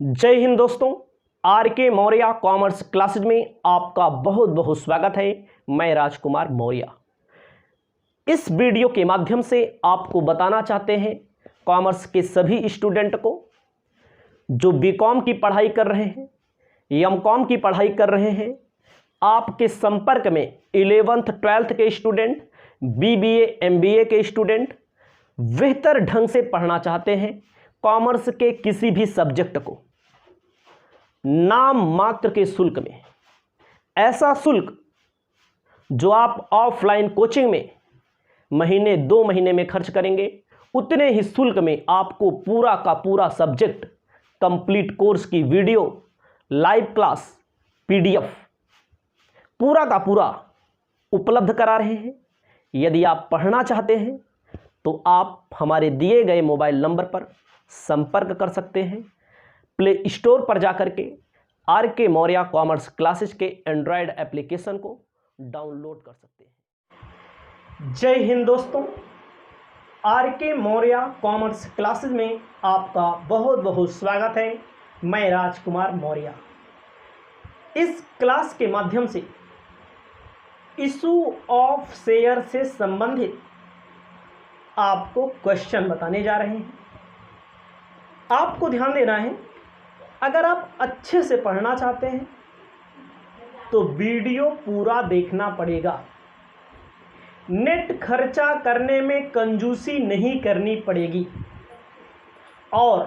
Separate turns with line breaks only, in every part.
जय हिंद दोस्तों। आर के मौर्य कॉमर्स क्लासेज में आपका बहुत बहुत स्वागत है। मैं राजकुमार मौर्य। इस वीडियो के माध्यम से आपको बताना चाहते हैं कॉमर्स के सभी स्टूडेंट को जो बीकॉम की पढ़ाई कर रहे हैं, एमकॉम की पढ़ाई कर रहे हैं, आपके संपर्क में 11th 12th के स्टूडेंट, बीबीए एमबीए के स्टूडेंट बेहतर ढंग से पढ़ना चाहते हैं कॉमर्स के किसी भी सब्जेक्ट को नाम मात्र के शुल्क में। ऐसा शुल्क जो आप ऑफलाइन कोचिंग में महीने 2 महीने में खर्च करेंगे, उतने ही शुल्क में आपको पूरा का पूरा सब्जेक्ट, कंप्लीट कोर्स की वीडियो, लाइव क्लास, पीडीएफ पूरा का पूरा उपलब्ध करा रहे हैं। यदि आप पढ़ना चाहते हैं तो आप हमारे दिए गए मोबाइल नंबर पर संपर्क कर सकते हैं। प्ले स्टोर पर जाकर के आर के मौर्य कॉमर्स क्लासेस के एंड्रॉयड एप्लीकेशन को डाउनलोड कर सकते हैं। जय हिंद दोस्तों। आर के मौर्य कॉमर्स क्लासेस में आपका बहुत बहुत स्वागत है। मैं राजकुमार मौर्य। इस क्लास के माध्यम से इशू ऑफ शेयर से संबंधित आपको क्वेश्चन बताने जा रहे हैं। आपको ध्यान देना है, अगर आप अच्छे से पढ़ना चाहते हैं तो वीडियो पूरा देखना पड़ेगा। नेट खर्चा करने में कंजूसी नहीं करनी पड़ेगी और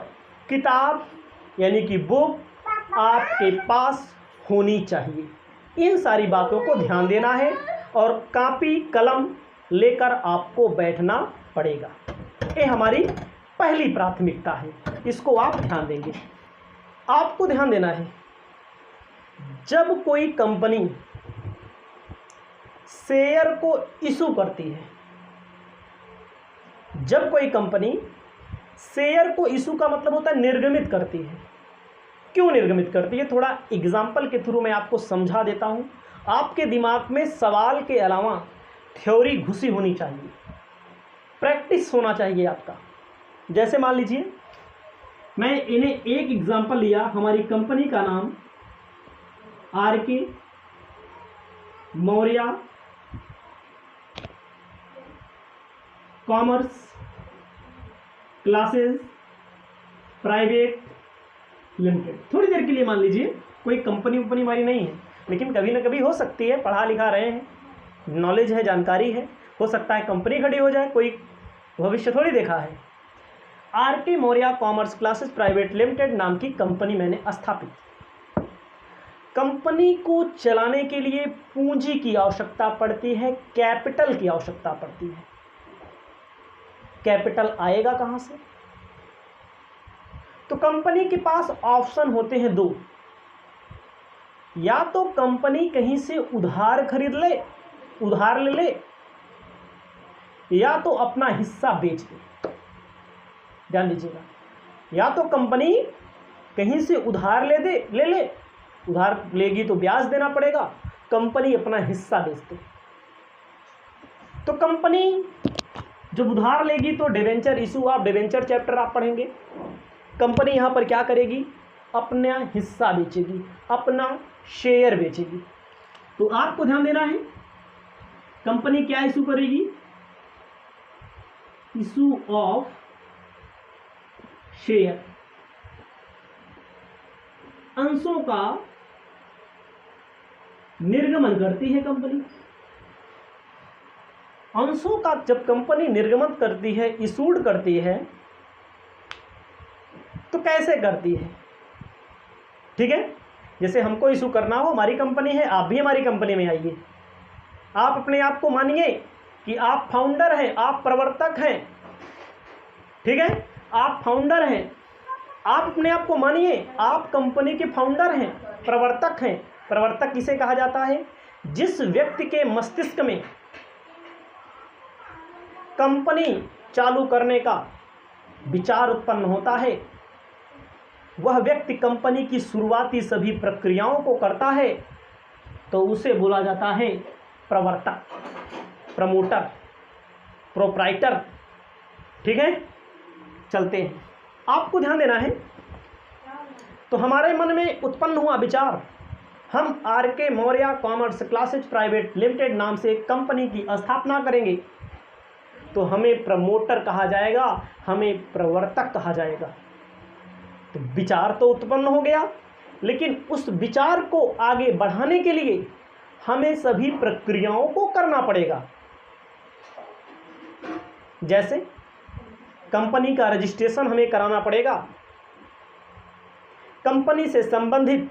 किताब यानी कि बुक आपके पास होनी चाहिए। इन सारी बातों को ध्यान देना है और कॉपी कलम लेकर आपको बैठना पड़ेगा। ये हमारी पहली प्राथमिकता है, इसको आप ध्यान देंगे। आपको ध्यान देना है, जब कोई कंपनी शेयर को इशू करती है, जब कोई कंपनी शेयर को इशू का मतलब होता है निर्गमित करती है। क्यों निर्गमित करती है, थोड़ा एग्जाम्पल के थ्रू मैं आपको समझा देता हूं। आपके दिमाग में सवाल के अलावा थ्योरी घुसी होनी चाहिए, प्रैक्टिस होना चाहिए आपका। जैसे मान लीजिए मैं इन्हें एक एग्जांपल लिया, हमारी कंपनी का नाम आर के Maurya commerce classes private limited. थोड़ी देर के लिए मान लीजिए, कोई कंपनी हमारी नहीं है, लेकिन कभी ना कभी हो सकती है, पढ़ा लिखा रहे हैं, नॉलेज है, जानकारी है, हो सकता है कंपनी खड़ी हो जाए, कोई भविष्य थोड़ी देखा है। आर के Maurya commerce classes private limited नाम की कंपनी मैंने स्थापित। कंपनी को चलाने के लिए पूंजी की आवश्यकता पड़ती है, कैपिटल की आवश्यकता पड़ती है। कैपिटल आएगा कहां से? तो कंपनी के पास ऑप्शन होते हैं 2। या तो कंपनी कहीं से उधार खरीद ले, उधार ले ले, या तो अपना हिस्सा बेच ले। ध्यान दीजिएगा, या तो कंपनी कहीं से उधार ले ले, उधार लेगी तो ब्याज देना पड़ेगा, कंपनी अपना हिस्सा बेच दे। तो कंपनी जब उधार लेगी तो डिवेंचर इशू, आप डिवेंचर चैप्टर आप पढ़ेंगे। कंपनी यहां पर क्या करेगी? अपना हिस्सा बेचेगी, अपना शेयर बेचेगी। तो आपको ध्यान देना है, कंपनी क्या इशू करेगी? इशू ऑफ शेयर, अंशों का निर्गमन करती है कंपनी। अंशों का जब कंपनी निर्गमन करती है, इशूड करती है, तो कैसे करती है? ठीक है, जैसे हमको इशू करना हो, हमारी कंपनी है, आप भी हमारी कंपनी में आइए। आप अपने आप को मानिए कि आप फाउंडर हैं, आप प्रवर्तक हैं। ठीक है, आप फाउंडर हैं, आप अपने आप को मानिए आप कंपनी के फाउंडर हैं, प्रवर्तक हैं। प्रवर्तक किसे कहा जाता है? जिस व्यक्ति के मस्तिष्क में कंपनी चालू करने का विचार उत्पन्न होता है, वह व्यक्ति कंपनी की शुरुआती सभी प्रक्रियाओं को करता है, तो उसे बोला जाता है प्रवर्तक, प्रमोटर, प्रोप्राइटर। ठीक है, चलते हैं। आपको ध्यान देना है, तो हमारे मन में उत्पन्न हुआ विचार, हम R K. Maurya commerce classes private limited नाम से कंपनी की स्थापना करेंगे। तो हमें प्रमोटर कहा जाएगा, हमें प्रवर्तक कहा जाएगा। तो विचार तो उत्पन्न हो गया, लेकिन उस विचार को आगे बढ़ाने के लिए हमें सभी प्रक्रियाओं को करना पड़ेगा। जैसे कंपनी का रजिस्ट्रेशन हमें कराना पड़ेगा, कंपनी से संबंधित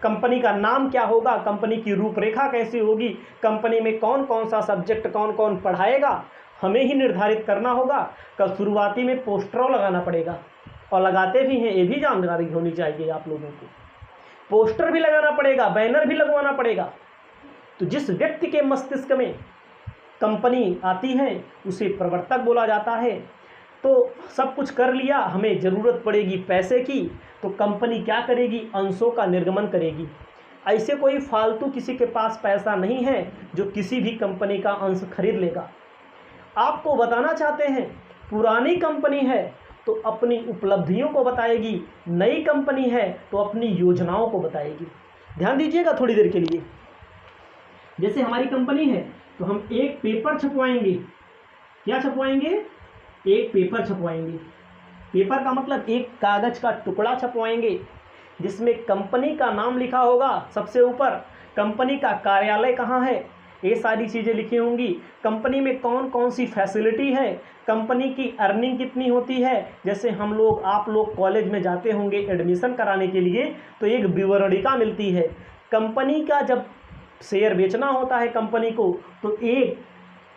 कंपनी का नाम क्या होगा, कंपनी की रूपरेखा कैसी होगी, कंपनी में कौन कौन सा सब्जेक्ट कौन कौन पढ़ाएगा, हमें ही निर्धारित करना होगा। कल शुरुआती में पोस्टरों लगाना पड़ेगा, और लगाते भी हैं, ये भी जानकारी होनी चाहिए आप लोगों को। पोस्टर भी लगाना पड़ेगा, बैनर भी लगवाना पड़ेगा। तो जिस व्यक्ति के मस्तिष्क में कंपनी आती है उसे प्रवर्तक बोला जाता है। तो सब कुछ कर लिया, हमें ज़रूरत पड़ेगी पैसे की, तो कंपनी क्या करेगी, अंशों का निर्गमन करेगी। ऐसे कोई फालतू किसी के पास पैसा नहीं है जो किसी भी कंपनी का अंश खरीद लेगा। आपको बताना चाहते हैं, पुरानी कंपनी है तो अपनी उपलब्धियों को बताएगी, नई कंपनी है तो अपनी योजनाओं को बताएगी। ध्यान दीजिएगा थोड़ी देर के लिए। जैसे हमारी कंपनी है तो हम एक पेपर छपवाएंगे। क्या छपवाएंगे? एक पेपर छपवाएंगे। पेपर का मतलब एक कागज का टुकड़ा छपवाएंगे जिसमें कंपनी का नाम लिखा होगा, सबसे ऊपर कंपनी का कार्यालय कहाँ है, ये सारी चीज़ें लिखी होंगी। कंपनी में कौन कौन सी फैसिलिटी है, कंपनी की अर्निंग कितनी होती है। जैसे हम लोग, आप लोग कॉलेज में जाते होंगे एडमिशन कराने के लिए, तो एक विवरणिका मिलती है। कंपनी का जब शेयर बेचना होता है कंपनी को, तो एक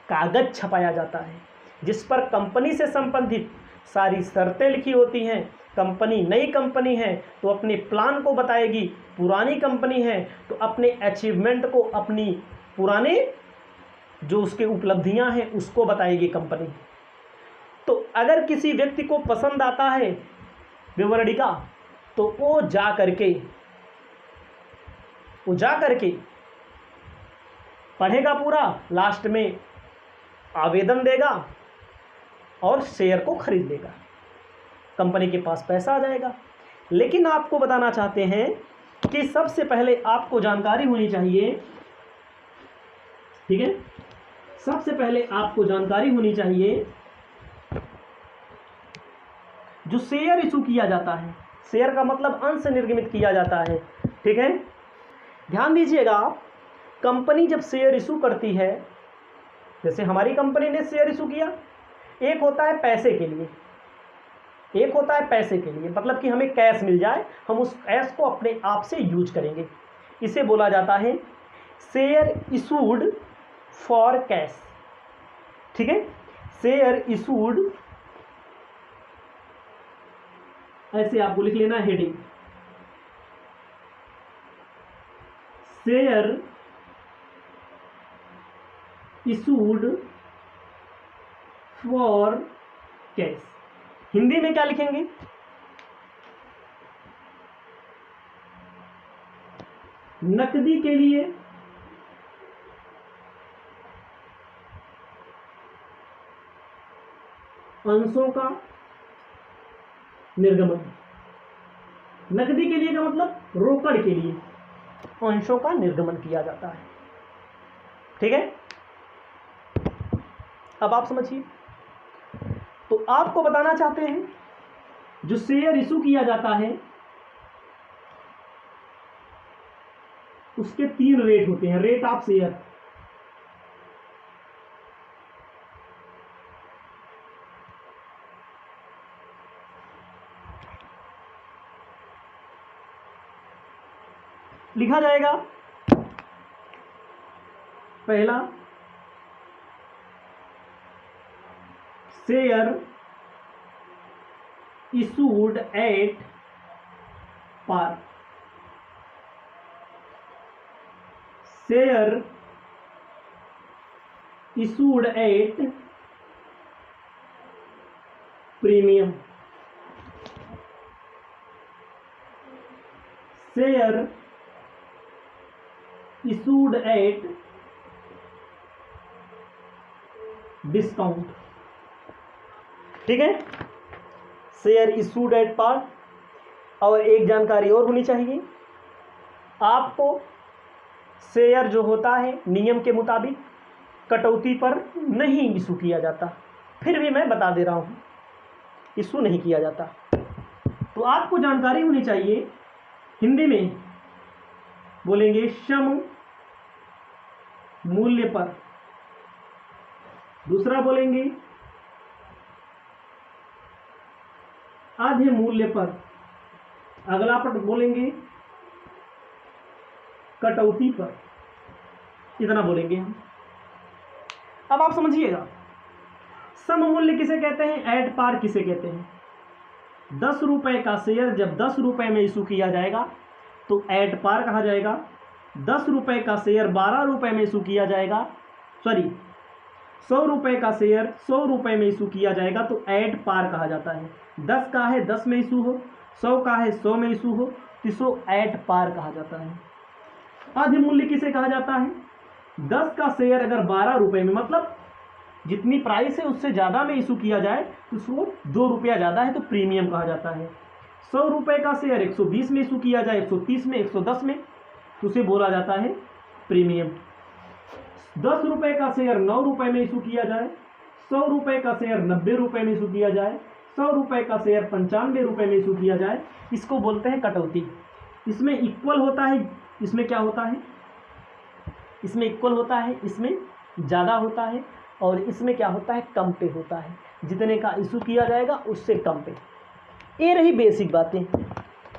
कागज छपाया जाता है जिस पर कंपनी से संबंधित सारी शर्तें लिखी होती हैं। कंपनी नई कंपनी है तो अपने प्लान को बताएगी, पुरानी कंपनी है तो अपने अचीवमेंट को, अपनी पुराने जो उसके उपलब्धियां हैं उसको बताएगी कंपनी। तो अगर किसी व्यक्ति को पसंद आता है विवरणिका, तो वो जा करके पढ़ेगा पूरा, लास्ट में आवेदन देगा और शेयर को खरीद लेगा, कंपनी के पास पैसा आ जाएगा। लेकिन आपको बताना चाहते हैं कि सबसे पहले आपको जानकारी होनी चाहिए, ठीक है, सबसे पहले आपको जानकारी होनी चाहिए जो शेयर इशू किया जाता है, शेयर का मतलब अंश निर्गमित किया जाता है, ठीक है। ध्यान दीजिएगा आप, कंपनी जब शेयर इशू करती है, जैसे हमारी कंपनी ने शेयर इशू किया, एक होता है पैसे के लिए, एक होता है पैसे के लिए, मतलब कि हमें कैश मिल जाए, हम उस कैश को अपने आप से यूज करेंगे, इसे बोला जाता है शेयर इशूड फॉर कैश, ठीक है। शेयर इशूड, ऐसे आपको लिख लेना heading, share issued for cash. Hindi में क्या लिखेंगे? नकदी के लिए अंशों का निर्गमन। नकदी के लिए का मतलब रोकड़ के लिए अंशों का निर्गमन किया जाता है, ठीक है। अब आप समझिए, तो आपको बताना चाहते हैं जो शेयर इशू किया जाता है उसके 3 रेट होते हैं, रेट ऑफ शेयर। लिखा जाएगा, पहला share issued at par, share issued at premium, share issued at discount, ठीक है। शेयर इशूड एट पार, और एक जानकारी और होनी चाहिए, आपको शेयर जो होता है नियम के मुताबिक कटौती पर नहीं इशू किया जाता। फिर भी मैं बता दे रहा हूँ, इशू नहीं किया जाता। तो आपको जानकारी होनी चाहिए, हिंदी में बोलेंगे सम मूल्य पर, दूसरा बोलेंगे आधे मूल्य पर, अगला पर बोलेंगे कटौती पर। इतना बोलेंगे हम। अब आप समझिएगा, सम मूल्य किसे कहते हैं, एट पार किसे कहते हैं। 10 रुपए का शेयर जब 10 रुपए में इशू किया जाएगा तो एट पार कहा जाएगा। 10 रुपए का शेयर 12 रुपए में इशू किया जाएगा, 100 रुपए का शेयर 100 रुपए में इशू किया जाएगा तो एट पार कहा जाता है। 10 का है 10 में इशू हो, 100 का है 100 में इशू हो, तो इसको एट पार कहा जाता है। आधे मूल्य किसे कहा जाता है, 10 का शेयर अगर 12 रुपए में, मतलब जितनी प्राइस है उससे ज़्यादा में इशू किया जाए तो उसको 2 रुपया ज़्यादा है तो प्रीमियम कहा जाता है। 100 रुपए का शेयर 120 में इशू किया जाए, 130 में, 110 में, तो उसे बोला जाता है प्रीमियम। 10 रुपए का शेयर 9 रुपए में इशू किया जाए, 100 रुपए का शेयर 90 रुपए में इशू किया जाए, 100 रुपए का शेयर 95 रुपए में इशू किया जाए, इसको बोलते हैं कटौती। इसमें इक्वल होता है, इसमें क्या होता है, इसमें इक्वल होता है, इसमें ज़्यादा होता है, और इसमें क्या होता है, कम पे होता है। जितने का इशू किया जाएगा उससे कम पे। ये रही बेसिक बातें,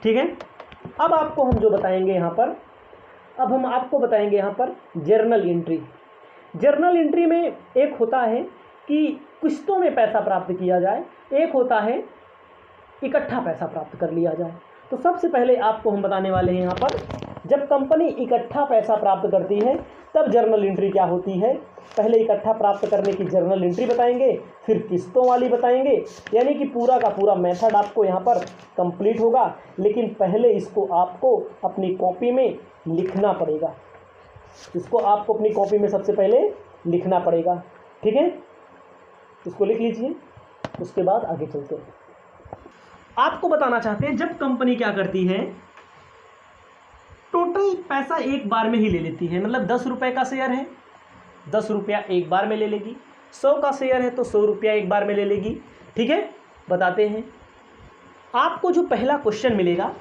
ठीक है। अब आपको हम जो बताएंगे यहाँ पर, अब हम आपको बताएंगे यहाँ पर जर्नल एंट्री। जर्नल एंट्री में एक होता है कि किस्तों में पैसा प्राप्त किया जाए, एक होता है इकट्ठा पैसा प्राप्त कर लिया जाए। तो सबसे पहले आपको हम बताने वाले हैं यहाँ पर, जब कंपनी इकट्ठा पैसा प्राप्त करती है तब जर्नल एंट्री क्या होती है। पहले इकट्ठा प्राप्त करने की जर्नल एंट्री बताएंगे, फिर किस्तों वाली बताएंगे, यानी कि पूरा का पूरा मेथड आपको यहाँ पर कंप्लीट होगा। लेकिन पहले इसको आपको अपनी कॉपी में लिखना पड़ेगा, इसको आपको अपनी कॉपी में सबसे पहले लिखना पड़ेगा, ठीक है। इसको लिख लीजिए, उसके बाद आगे चलते हैं। आपको बताना चाहते हैं, जब कंपनी क्या करती है, टोटल पैसा एक बार में ही ले लेती है। मतलब 10 रुपए का शेयर है, 10 रुपया एक बार में ले लेगी। 100 का शेयर है तो 100 रुपया एक बार में ले लेगी, ठीक है। बताते हैं, आपको जो पहला क्वेश्चन मिलेगा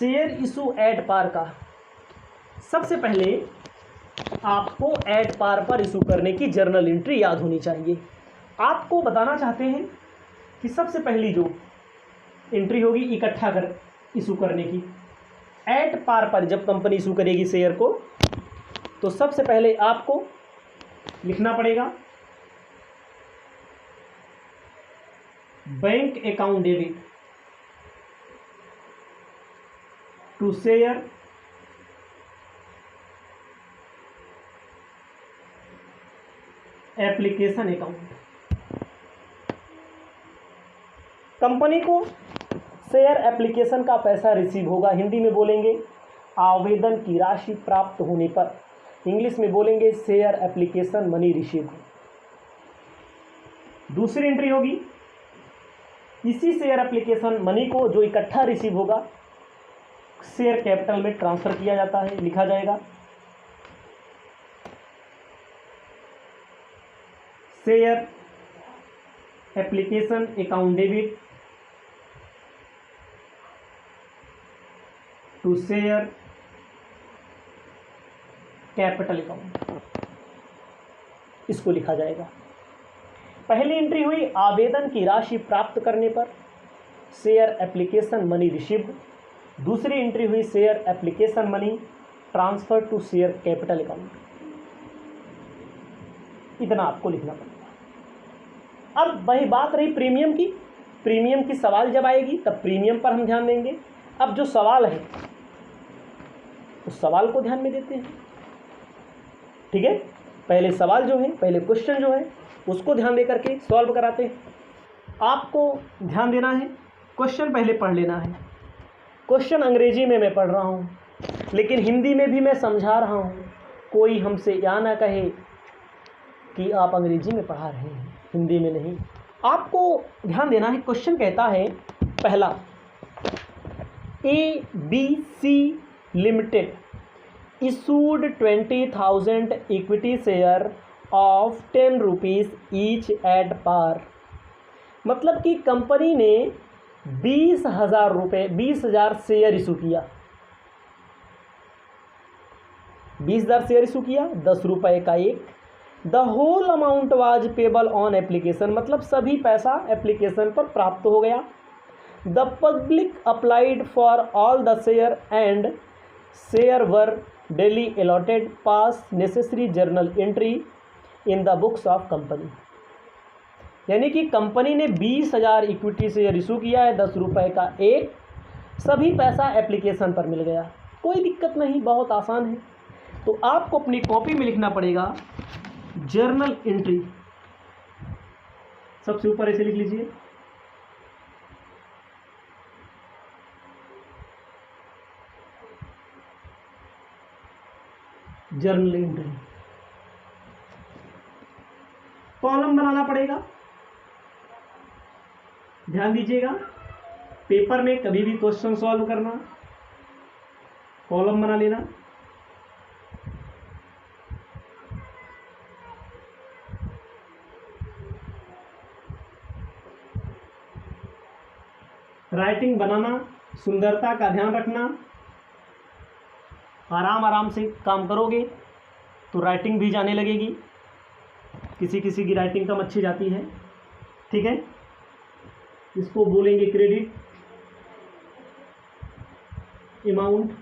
शेयर इशू एट पार का, सबसे पहले आपको एट पार पर इशू करने की जर्नल एंट्री याद होनी चाहिए। आपको बताना चाहते हैं कि सबसे पहली जो एंट्री होगी इकट्ठा कर इशू करने की, एट पार पर जब कंपनी इशू करेगी शेयर को, तो सबसे पहले आपको लिखना पड़ेगा bank account debit to share application account. Company को शेयर एप्लीकेशन का पैसा रिसीव होगा, हिंदी में बोलेंगे आवेदन की राशि प्राप्त होने पर, इंग्लिश में बोलेंगे शेयर एप्लीकेशन मनी रिसीव। दूसरी एंट्री होगी, इसी शेयर एप्लीकेशन मनी को जो इकट्ठा रिसीव होगा शेयर कैपिटल में ट्रांसफर किया जाता है, लिखा जाएगा share application account debit to share capital account, इसको लिखा जाएगा। पहली एंट्री हुई आवेदन की राशि प्राप्त करने पर शेयर एप्लीकेशन मनी रिसीव्ड, दूसरी एंट्री हुई share application money transfer to share capital account. इतना आपको लिखना पड़ेगा। अब वही बात रही प्रीमियम की, प्रीमियम की सवाल जब आएगी तब प्रीमियम पर हम ध्यान देंगे। अब जो सवाल है उस सवाल को ध्यान में देते हैं, ठीक है। पहले सवाल जो है, पहले क्वेश्चन जो है उसको ध्यान दे करके सॉल्व कराते हैं। आपको ध्यान देना है, क्वेश्चन पहले पढ़ लेना है। क्वेश्चन अंग्रेजी में मैं पढ़ रहा हूँ, लेकिन हिंदी में भी मैं समझा रहा हूँ। कोई हमसे या ना कहे कि आप अंग्रेजी में पढ़ा रहे हैं, हिंदी में नहीं। आपको ध्यान देना है। क्वेश्चन कहता है पहला, ABC Limited issued 20,000 equity share of 10 rupees each at par। मतलब कि कंपनी ने 20,000 शेयर इशू किया, 20,000 शेयर इशू किया, 10 रुपये का एक। The whole amount was payable on application, मतलब सभी पैसा एप्लीकेशन पर प्राप्त हो गया। The public applied for all the share and share were duly allotted pass necessary journal entry in the books of company. यानी कि कंपनी ने 20,000 इक्विटी शेयर इशू किया है, 10 रुपये का एक, सभी पैसा एप्लीकेशन पर मिल गया, कोई दिक्कत नहीं, बहुत आसान है। तो आपको अपनी कॉपी में लिखना पड़ेगा जर्नल एंट्री, सबसे ऊपर ऐसे लिख लीजिए, जर्नल एंट्री। कॉलम बनाना पड़ेगा, ध्यान दीजिएगा, पेपर में कभी भी क्वेश्चन सॉल्व करना कॉलम बना लेना। राइटिंग बनाना, सुंदरता का ध्यान रखना, आराम आराम से काम करोगे तो राइटिंग भी जाने लगेगी, किसी किसी की राइटिंग कम अच्छी जाती है, ठीक है। इसको बोलेंगे credit amount,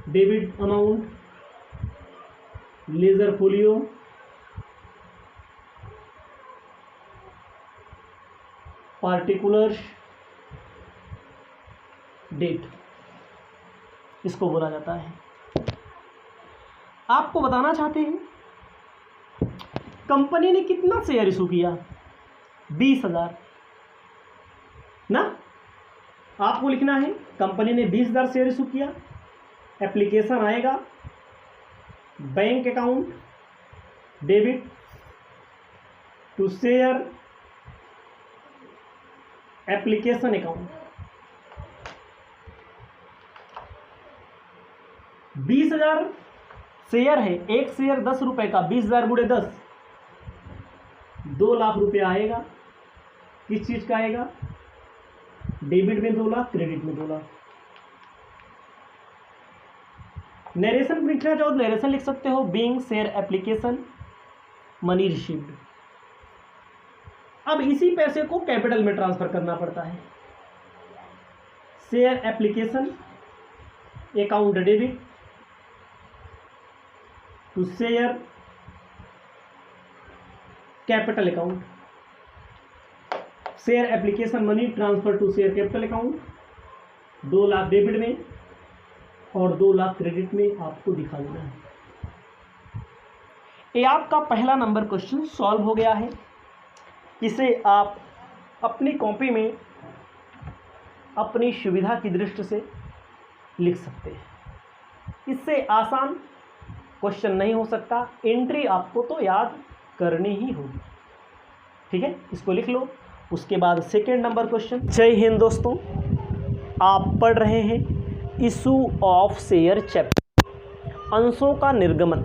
debit amount, ledger folio, particulars, date, इसको बोला जाता है। आपको बताना चाहते हैं कंपनी ने कितना शेयर इशू किया, 20,000 ना। आपको लिखना है कंपनी ने 20,000 शेयर इशू किया, एप्लीकेशन आएगा, bank account, debit to share application account. 20,000 share है, एक शेयर 10 रुपए का, 20,000 गुणे 10, 2 लाख रुपए आएगा। किस चीज का आएगा, डेबिट में 2 लाख, क्रेडिट में 2 लाख। नरेशन लिखना चाहो तो नरेशन लिख सकते हो, being share application money received. अब इसी पैसे को कैपिटल में ट्रांसफर करना पड़ता है। Share application account debit to share capital account, share application money transfer to share capital account, 2 lakh debit में और 2 लाख क्रेडिट में आपको दिखा देना है। ये आपका पहला नंबर क्वेश्चन सॉल्व हो गया है। इसे आप अपनी कॉपी में अपनी सुविधा की दृष्टि से लिख सकते हैं। इससे आसान क्वेश्चन नहीं हो सकता, एंट्री आपको तो याद करनी ही होगी, ठीक है। इसको लिख लो। उसके बाद सेकेंड नंबर क्वेश्चन। जय हिंद दोस्तों, आप पढ़ रहे हैं इशू ऑफ शेयर चैप्टर, अंशों का निर्गमन।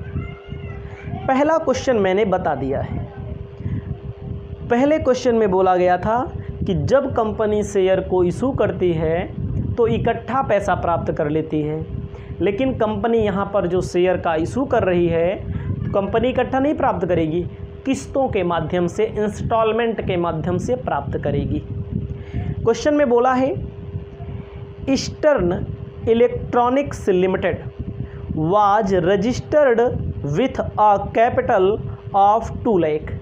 पहला क्वेश्चन मैंने बता दिया है। पहले क्वेश्चन में बोला गया था कि जब कंपनी शेयर को इशू करती है तो इकट्ठा पैसा प्राप्त कर लेती है, लेकिन कंपनी यहाँ पर जो शेयर का इशू कर रही है तो कंपनी इकट्ठा नहीं प्राप्त करेगी, किस्तों के माध्यम से, इंस्टॉलमेंट के माध्यम से प्राप्त करेगी। क्वेश्चन में बोला है eastern electronics limited was registered with a capital of 2 lakh.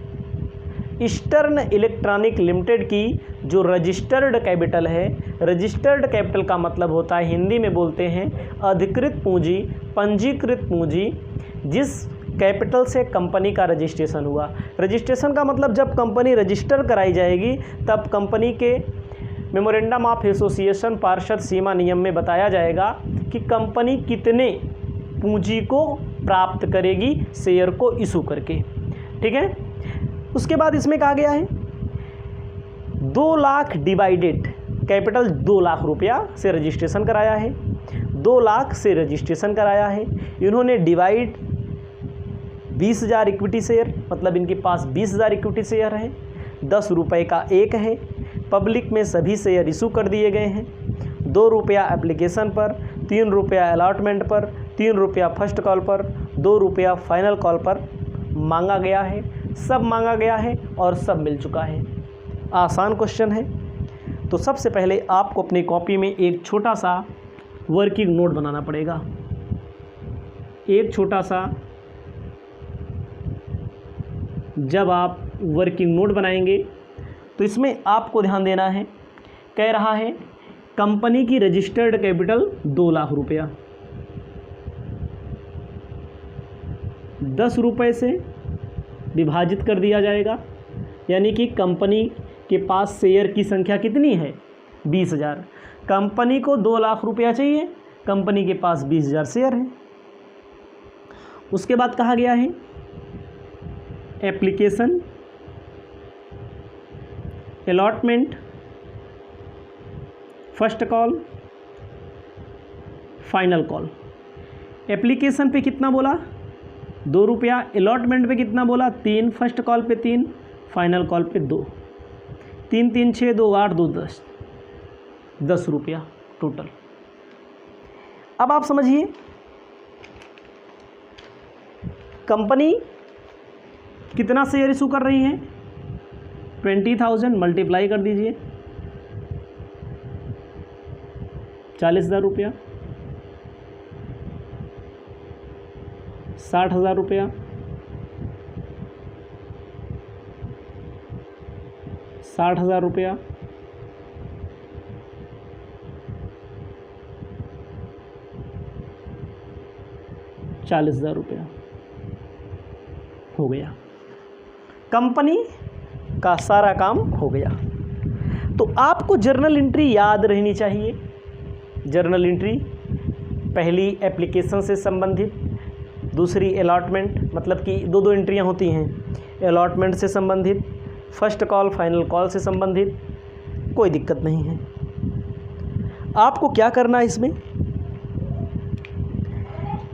Eastern electronic limited की जो रजिस्टर्ड कैपिटल है, रजिस्टर्ड कैपिटल का मतलब होता है, हिंदी में बोलते हैं अधिकृत पूंजी, पंजीकृत पूंजी, जिस कैपिटल से कंपनी का रजिस्ट्रेशन हुआ। रजिस्ट्रेशन का मतलब जब कंपनी रजिस्टर कराई जाएगी तब कंपनी के मेमोरेंडम ऑफ एसोसिएशन पार्षद सीमा नियम में बताया जाएगा कि कंपनी कितने पूंजी को प्राप्त करेगी शेयर को इशू करके, ठीक है। उसके बाद इसमें कहा गया है 2 लाख डिवाइडेड कैपिटल 2 लाख रुपया से रजिस्ट्रेशन कराया है, 2 लाख से रजिस्ट्रेशन कराया है। इन्होंने डिवाइड 20,000 इक्विटी शेयर, मतलब इनके पास 20,000 इक्विटी शेयर है, 10 रुपये का एक है। पब्लिक में सभी शेयर इशू कर दिए गए हैं। 2 रुपया एप्लीकेशन पर, 3 रुपया अलॉटमेंट पर, 3 रुपया फर्स्ट कॉल पर, 2 रुपया फाइनल कॉल पर मांगा गया है। सब मांगा गया है और सब मिल चुका है। आसान क्वेश्चन है। तो सबसे पहले आपको अपनी कॉपी में एक छोटा सा वर्किंग नोट बनाना पड़ेगा। एक छोटा सा, जब आप वर्किंग नोट बनाएंगे तो इसमें आपको ध्यान देना है। कह रहा है कंपनी की रजिस्टर्ड कैपिटल 2 लाख रुपया, 10 रुपये से विभाजित कर दिया जाएगा, यानी कि कंपनी के पास शेयर की संख्या कितनी है? 20,000। कंपनी को 2 लाख रुपया चाहिए, कंपनी के पास 20,000 शेयर हैं। उसके बाद कहा गया है application, allotment, first call, final call. Application पे कितना बोला? 2 रुपया। अलॉटमेंट पे कितना बोला? 3। फर्स्ट कॉल पे 3, फाइनल कॉल पे 2। 3 3 6 2 8 2 10, 10 रुपया टोटल। अब आप समझिए, कंपनी कितना शेयर इशू कर रही है? 20,000 मल्टीप्लाई कर दीजिए 40,000 रुपया, 60,000 रुपया, 60,000 रुपया, 40,000 रुपया हो गया। कंपनी का सारा काम हो गया। तो आपको जर्नल एंट्री याद रहनी चाहिए। जर्नल एंट्री पहली एप्लीकेशन से संबंधित, दूसरी अलॉटमेंट, मतलब कि 2 एंट्रियां होती हैं। अलॉटमेंट से संबंधित, फर्स्ट कॉल फाइनल कॉल से संबंधित, कोई दिक्कत नहीं है। आपको क्या करना है इसमें?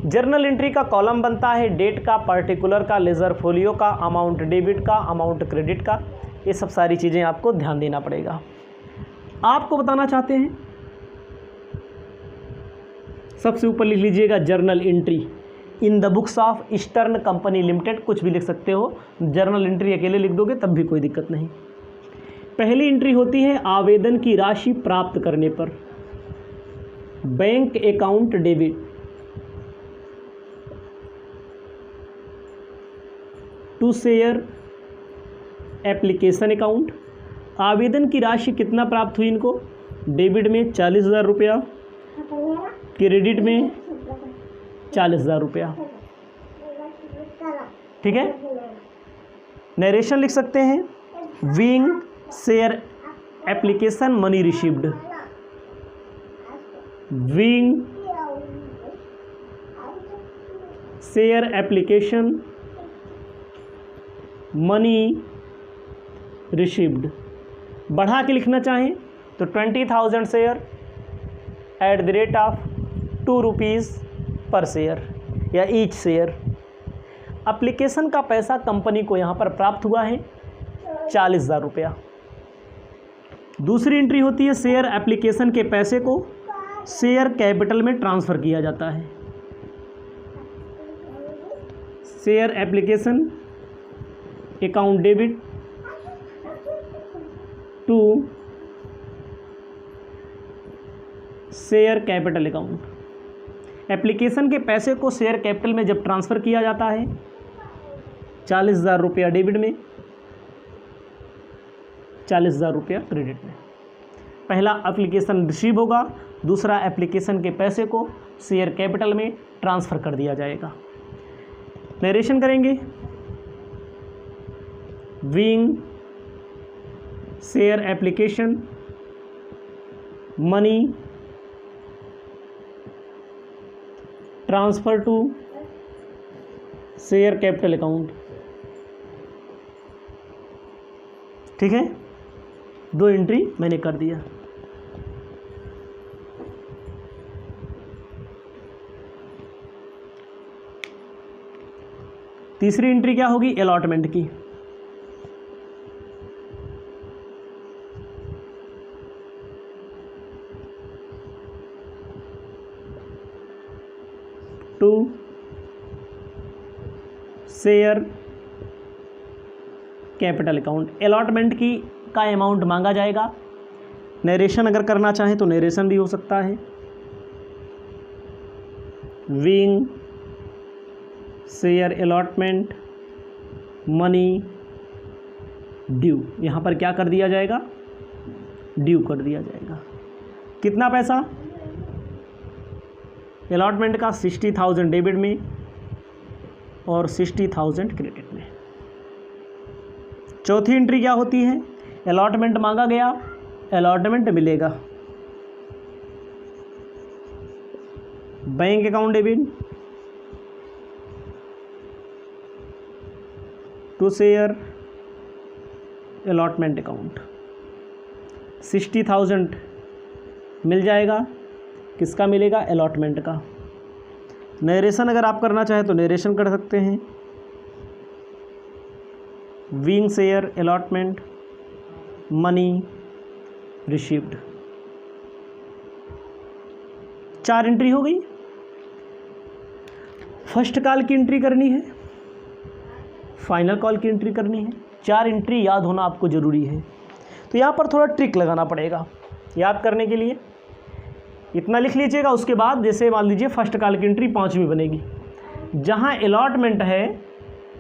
जर्नल एंट्री का कॉलम बनता है डेट का, पार्टिकुलर का, लेजर फोलियो का, अमाउंट डेबिट का, अमाउंट क्रेडिट का। ये सब सारी चीज़ें आपको ध्यान देना पड़ेगा। आपको बताना चाहते हैं, सबसे ऊपर लिख लीजिएगा journal entry in the books of eastern company limited. कुछ भी लिख सकते हो, जर्नल एंट्री अकेले लिख दोगे तब भी कोई दिक्कत नहीं। पहली एंट्री होती है आवेदन की राशि प्राप्त करने पर, bank account debit to share application account. आवेदन की राशि कितना प्राप्त हुई इनको? डेबिट में 40,000 रुपया, क्रेडिट में 40,000 रुपया। ठीक है। नरेशन लिख सकते हैं, wing share application money received, wing share application money received. बढ़ा के लिखना चाहें तो 20,000 share at the rate of 2 rupees पर शेयर या ईच शेयर। एप्लीकेशन का पैसा कंपनी को यहाँ पर प्राप्त हुआ है 40,000 रुपया। दूसरी एंट्री होती है शेयर एप्लीकेशन के पैसे को शेयर कैपिटल में ट्रांसफ़र किया जाता है। Share application account debit to share capital account. Application के पैसे को शेयर कैपिटल में जब ट्रांसफ़र किया जाता है 40,000 रुपया डेबिट में, 40,000 रुपया क्रेडिट में। पहला एप्लीकेशन रिसीव होगा, दूसरा एप्लीकेशन के पैसे को शेयर कैपिटल में ट्रांसफ़र कर दिया जाएगा। नरेशन करेंगे, being share application money transfer to share capital account. ठीक है। 2 एंट्री मैंने कर दिया। तीसरी एंट्री क्या होगी? अलॉटमेंट की। To share capital account. Allotment की का अमाउंट मांगा जाएगा। नरेशन अगर करना चाहें तो नरेशन भी हो सकता है। Wing share allotment money due, यहाँ पर क्या कर दिया जाएगा? ड्यू कर दिया जाएगा। कितना पैसा? अलॉटमेंट का 60,000 डेबिट में और 60,000 क्रेडिट में। चौथी एंट्री क्या होती है? अलॉटमेंट मांगा गया, अलॉटमेंट मिलेगा। Bank account debit to share allotment account. 60,000 मिल जाएगा। किसका मिलेगा? अलॉटमेंट का। नरेशन अगर आप करना चाहें तो नरेशन कर सकते हैं। Wing share allotment money received. 4 entry हो गई। फर्स्ट कॉल की एंट्री करनी है, फाइनल कॉल की एंट्री करनी है। 4 एंट्री याद होना आपको ज़रूरी है। तो यहाँ पर थोड़ा ट्रिक लगाना पड़ेगा याद करने के लिए। इतना लिख लीजिएगा। उसके बाद जैसे मान लीजिए फर्स्ट कॉल की एंट्री 5वीं बनेगी। जहाँ अलॉटमेंट है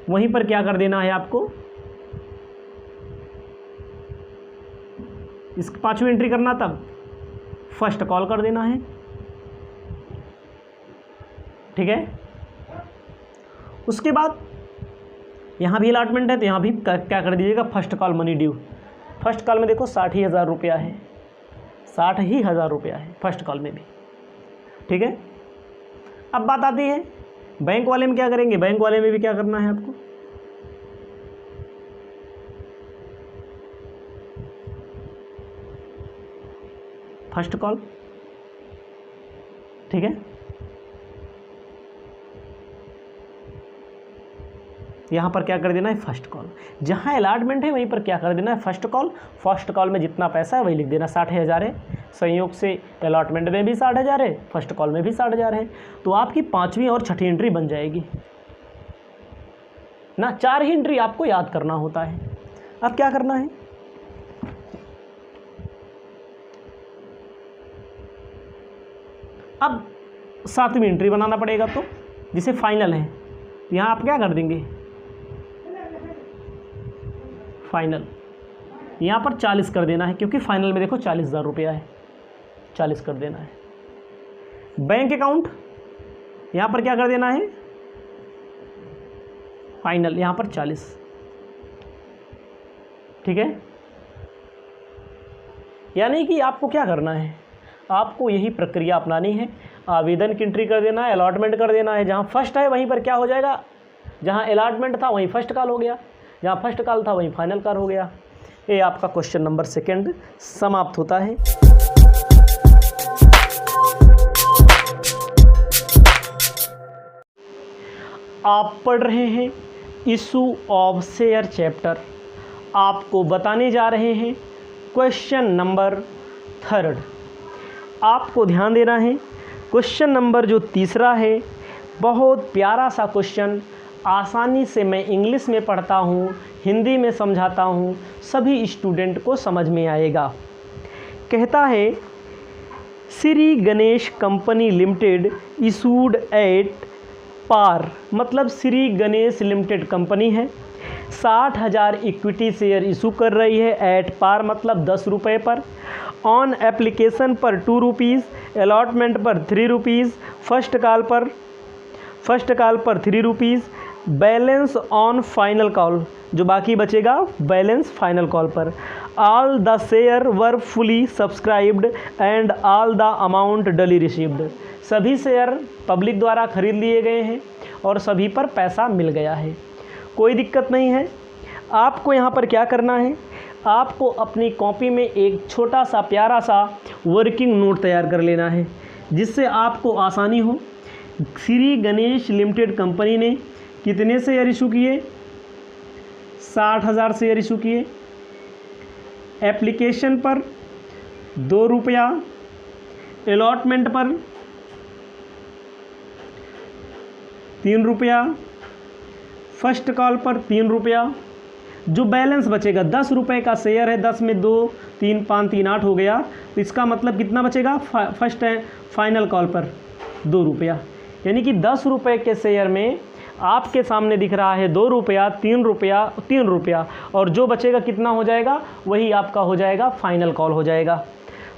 वहीं पर क्या कर देना है आपको? इस 5वीं एंट्री करना, तब फर्स्ट कॉल कर देना है। ठीक है। उसके बाद यहाँ भी अलॉटमेंट है तो यहाँ भी क्या कर दीजिएगा? First call money due. First call में देखो 60,000 रुपया है, 60,000 रुपया है फर्स्ट कॉल में भी। ठीक है। अब बात आती है बैंक वाले में क्या करेंगे? बैंक वाले में भी क्या करना है आपको? First call. ठीक है। यहाँ पर क्या कर देना है? First call. जहाँ अलॉटमेंट है वहीं पर क्या कर देना है? First call. फर्स्ट कॉल में जितना पैसा है वही लिख देना। 60,000 है। संयोग से अलॉटमेंट में भी 60,000 है, फर्स्ट कॉल में भी 60,000 है। तो आपकी 5वीं और 6ठी एंट्री बन जाएगी ना। 4 ही एंट्री आपको याद करना होता है। अब क्या करना है? अब 7वीं एंट्री बनाना पड़ेगा। तो जिसे फाइनल है यहाँ आप क्या कर देंगे? फाइनल। यहाँ पर 40 कर देना है क्योंकि फाइनल में देखो 40,000 रुपया है, 40 कर देना है। बैंक अकाउंट यहाँ पर क्या कर देना है? फाइनल। यहाँ पर 40। ठीक है। यानी कि आपको क्या करना है? आपको यही प्रक्रिया अपनानी है। आवेदन की एंट्री कर देना है, अलॉटमेंट कर देना है। जहाँ फर्स्ट है वहीं पर क्या हो जाएगा? जहाँ अलॉटमेंट था वहीं फर्स्ट कॉल हो गया, जहाँ फर्स्ट कॉल था वहीं फाइनल कॉल हो गया। ये आपका क्वेश्चन नंबर 2 समाप्त होता है। आप पढ़ रहे हैं इशू ऑफ शेयर चैप्टर। आपको बताने जा रहे हैं क्वेश्चन नंबर 3। आपको ध्यान देना है। क्वेश्चन नंबर जो 3 है बहुत प्यारा सा क्वेश्चन, आसानी से मैं इंग्लिश में पढ़ता हूँ, हिंदी में समझाता हूँ, सभी स्टूडेंट को समझ में आएगा। कहता है Shri Ganesh company limited issued at par, मतलब श्री गणेश लिमिटेड कंपनी है, 60,000 इक्विटी शेयर इशू कर रही है एट पार मतलब 10 रुपये पर। ऑन एप्लीकेशन पर 2 रुपीज़, अलॉटमेंट पर 3 रुपीज़, फर्स्ट कॉल पर 3 rupees, balance on final call, जो बाकी बचेगा बैलेंस फाइनल कॉल पर। All the share were fully subscribed and all the amount डली रिसीव्ड, सभी शेयर पब्लिक द्वारा खरीद लिए गए हैं और सभी पर पैसा मिल गया है। कोई दिक्कत नहीं है। आपको यहाँ पर क्या करना है? आपको अपनी कॉपी में एक छोटा सा प्यारा सा वर्किंग नोट तैयार कर लेना है, जिससे आपको आसानी हो। श्री गणेश लिमिटेड कंपनी ने कितने शेयर इशू किए? 60,000 शेयर इशू किए। एप्लीकेशन पर 2 रुपया, अलॉटमेंट पर 3 रुपया, फर्स्ट कॉल पर 3 रुपया। जो बैलेंस बचेगा 10 रुपये का शेयर है, 10 में 2 3 5 3 8 हो गया, तो इसका मतलब कितना बचेगा? फर्स्ट है फाइनल कॉल पर 2 रुपया, यानी कि 10 रुपये के शेयर में आपके सामने दिख रहा है 2 रुपया, 3 रुपया, 3 रुपया, और जो बचेगा कितना हो जाएगा? वही आपका हो जाएगा फाइनल कॉल हो जाएगा।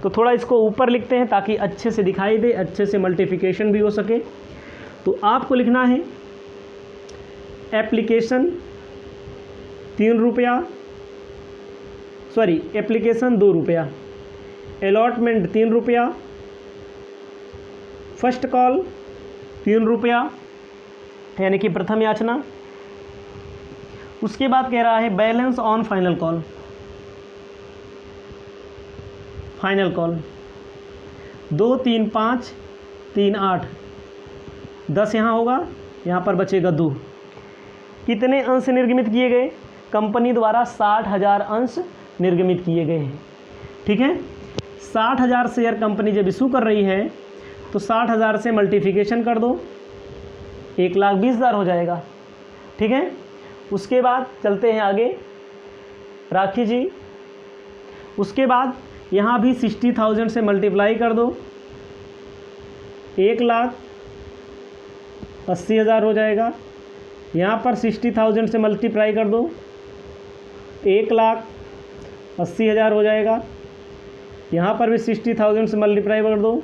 तो थोड़ा इसको ऊपर लिखते हैं ताकि अच्छे से दिखाई दे, अच्छे से मल्टीप्लिकेशन भी हो सके। तो आपको लिखना है एप्लीकेशन 3 रुपया, सॉरी एप्लीकेशन 2 रुपया, अलॉटमेंट 3 रुपया, फर्स्ट कॉल 3 रुपया, यानी कि प्रथम याचना। उसके बाद कह रहा है balance on final call, final call 2 3 5 3 8, 10 यहाँ होगा, यहाँ पर बचेगा 2। कितने अंश निर्गमित किए गए? कंपनी द्वारा 60,000 अंश निर्गमित किए गए हैं। ठीक है, 60,000 शेयर कंपनी जब इशू कर रही है तो 60,000 से मल्टीप्लिकेशन कर दो, 1,20,000 हो जाएगा। ठीक है, उसके बाद चलते हैं आगे राखी जी। उसके बाद यहाँ भी 60,000 से मल्टीप्लाई कर दो, 1,80,000 हो जाएगा। यहाँ पर 60,000 से मल्टीप्लाई कर दो, 1,80,000 हो जाएगा। यहाँ पर भी 60,000 से मल्टीप्लाई कर दो,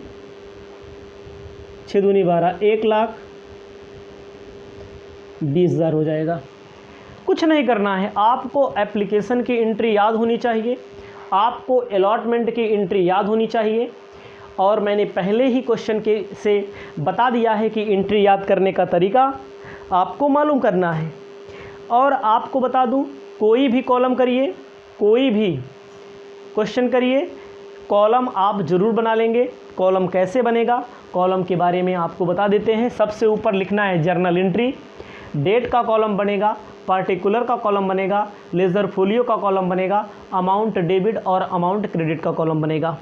6 दूनी 12, 1,20,000 हो जाएगा। कुछ नहीं करना है, आपको एप्लीकेशन की एंट्री याद होनी चाहिए, आपको अलॉटमेंट की एंट्री याद होनी चाहिए, और मैंने पहले ही क्वेश्चन के से बता दिया है कि एंट्री याद करने का तरीका आपको मालूम करना है। और आपको बता दूं, कोई भी कॉलम करिए, कोई भी क्वेश्चन करिए, कॉलम आप ज़रूर बना लेंगे। कॉलम कैसे बनेगा, कॉलम के बारे में आपको बता देते हैं। सबसे ऊपर लिखना है जर्नल एंट्री, डेट का कॉलम बनेगा, पार्टिकुलर का कॉलम बनेगा, लेजर फोलियो का कॉलम बनेगा, अमाउंट डेबिट और अमाउंट क्रेडिट का कॉलम बनेगा।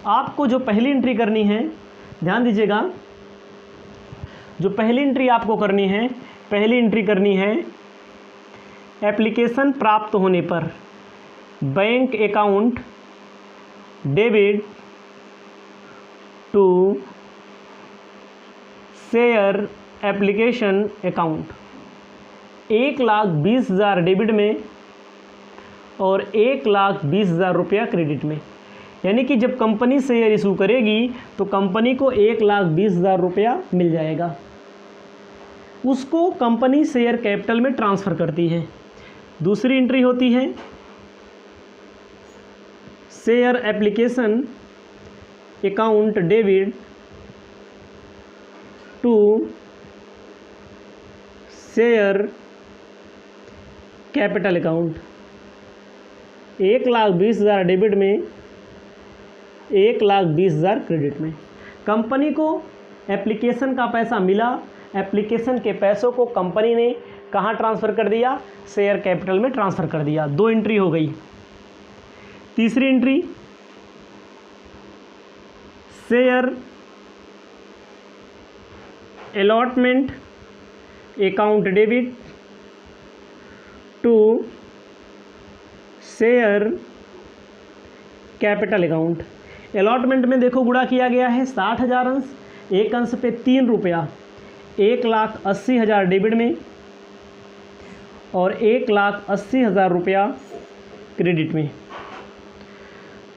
आपको जो पहली एंट्री करनी है, ध्यान दीजिएगा, जो पहली एंट्री आपको करनी है, पहली एंट्री करनी है एप्लीकेशन प्राप्त होने पर bank account debit to share application account, 1,20,000 debit में और 1,20,000 रुपया क्रेडिट में। यानी कि जब कंपनी शेयर इशू करेगी तो कंपनी को 1,20,000 रुपया मिल जाएगा, उसको कंपनी शेयर कैपिटल में ट्रांसफ़र करती है। दूसरी एंट्री होती है share application account debit to share capital account, 1,20,000 debit में, 1,20,000 क्रेडिट में। कंपनी को एप्लीकेशन का पैसा मिला, एप्लीकेशन के पैसों को कंपनी ने कहाँ ट्रांसफ़र कर दिया? शेयर कैपिटल में ट्रांसफ़र कर दिया। 2 एंट्री हो गई। तीसरी entry share allotment account debit to share capital account. Allotment में देखो गुणा किया गया है 60,000 अंश, एक अंश पे 3 रुपया, 1,80,000 डेबिट में और 1,80,000 रुपया क्रेडिट में।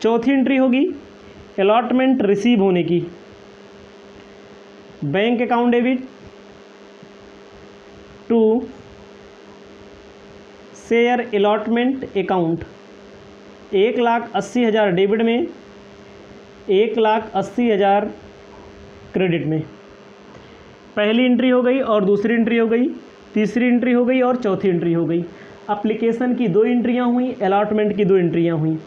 चौथी एंट्री होगी अलॉटमेंट रिसीव होने की, bank account debit to share allotment account, 1,80,000 debit में, 1,80,000 क्रेडिट में। पहली एंट्री हो गई और दूसरी एंट्री हो गई, तीसरी एंट्री हो गई और चौथी एंट्री हो गई। एप्लीकेशन की 2 एंट्रियाँ हुई, अलॉटमेंट की 2 एंट्रियाँ हुई।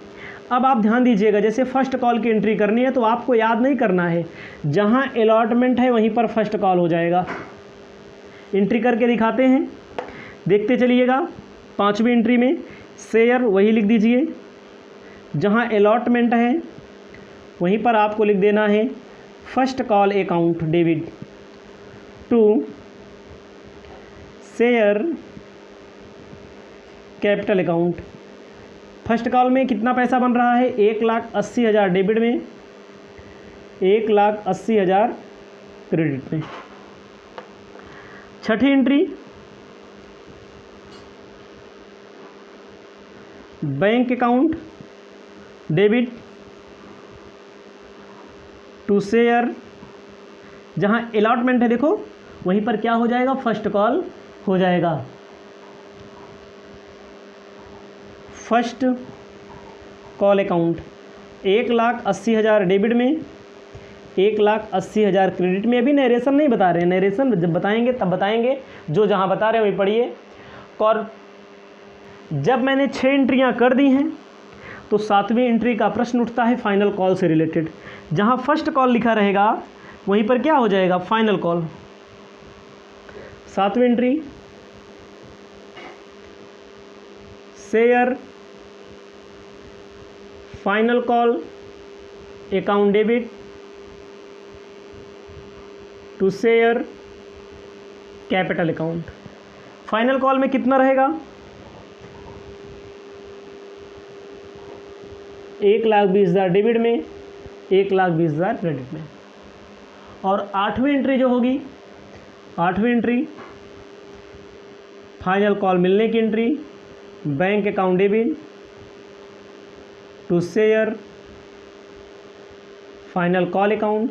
अब आप ध्यान दीजिएगा, जैसे फर्स्ट कॉल की एंट्री करनी है तो आपको याद नहीं करना है, जहाँ अलॉटमेंट है वहीं पर फर्स्ट कॉल हो जाएगा। एंट्री करके दिखाते हैं, देखते चलिएगा। 5वीं एंट्री में शेयर वही लिख दीजिए, जहाँ अलॉटमेंट है वहीं पर आपको लिख देना है first call account debit to share capital account. First call में कितना पैसा बन रहा है? 1,80,000 डेबिट में, 1,80,000 क्रेडिट में। छठी entry bank account debit to share, जहाँ अलॉटमेंट है देखो वहीं पर क्या हो जाएगा? फर्स्ट कॉल हो जाएगा। फर्स्ट कॉल अकाउंट 1,80,000 डेबिट में, 1,80,000 क्रेडिट में। अभी नरेशन नहीं बता रहे हैं, नरेशन जब बताएंगे तब बताएंगे, जो जहाँ बता रहे हैं वही पढ़िए। और जब मैंने 6 एंट्रियाँ कर दी हैं तो 7वीं एंट्री का प्रश्न उठता है फाइनल कॉल से रिलेटेड। जहाँ फर्स्ट कॉल लिखा रहेगा वहीं पर क्या हो जाएगा? Final call. 7वीं entry share final call account debit to share capital account. Final call में कितना रहेगा? 1,20,000 डेबिट में, 1,20,000 क्रेडिट में। और 8वीं एंट्री जो होगी, 8वीं एंट्री फाइनल कॉल मिलने की entry, bank account debit to share final call account,